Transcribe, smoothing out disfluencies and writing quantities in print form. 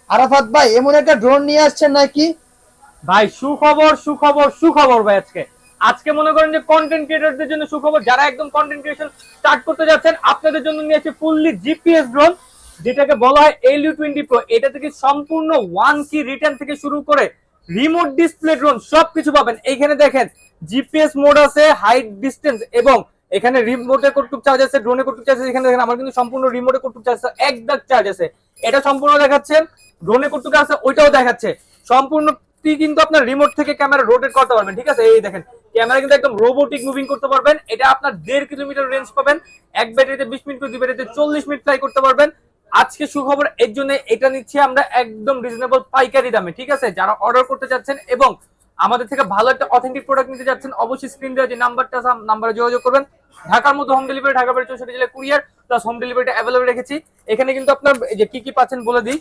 আরাফাত ভাই এমন একটা ড্রোন নিয়ে আসছেন নাকি? ভাই সুখবর সুখবর সুখবর ভাই। আজকে আজকে মনে করেন যে কন্টেন্ট ক্রিয়েটরদের জন্য সুখবর, যারা একদম কন্টেন্ট ক্রিয়েশন স্টার্ট করতে যাচ্ছেন আপনাদের জন্য নিয়ে আসছে ফুললি জিপিএস ড্রোন, যেটাকে বলা হয় LU20 Pro। এটা থেকে সম্পূর্ণ ওয়ান কি রিটার্ন থেকে শুরু করে রিমোট ডিসপ্লে ড্রোন সবকিছু পাবেন। এইখানে দেখেন জিপিএস মোড আছে, হাইট ডিস্টেন্স, এবং এখানে রিমোটে কতটুক চার্জ আছে, ড্রোনে কতটুক চার্জ আছে। এখানে দেখেন আমার কিন্তু সম্পূর্ণ রিমোটে কতটুক চার্জ আছে, এক দাগ চার্জ আছে, এটা সম্পূর্ণ দেখাচ্ছে। ড্রোনে কতটুকু আছে ওইটাও দেখাচ্ছে সম্পূর্ণ। কিন্তু আপনার রিমোট থেকে ক্যামেরা রোটেট করতে পারবেন, ঠিক আছে? এই দেখেন ক্যামেরা কিন্তু একদম রোবোটিক মুভিং করতে পারবেন। এটা আপনার 1.5 কিলোমিটার রেঞ্জ পাবেন, এক ব্যাটারিতে 20 মিনিট করে, দুই ব্যাটারিতে 40 মিনিট ফ্লাই করতে পারবেন। আজকে সুখবর এর জন্য এটা নিচ্ছি আমরা একদম রিজনেবল পাইকারি দামে, ঠিক আছে? যারা অর্ডার করতে চাচ্ছেন এবং আমাদের থেকে ভালো একটা অথেন্টিক প্রোডাক্ট নিতে যাচ্ছেন, অবশ্যই স্ক্রিন দেওয়া যে নাম্বারটা আছে নাম্বারে যোগাযোগ করবেন। ঢাকার মধ্যে হোম ডেলিভারি, ঢাকা বাইরে 64 জেলায় কুরিয়ার প্লাস হোম ডেলিভারিটা অ্যাভেলেবল রেখেছি। এখানে কিন্তু আপনার যে কি কি পাচ্ছেন বলে দিই।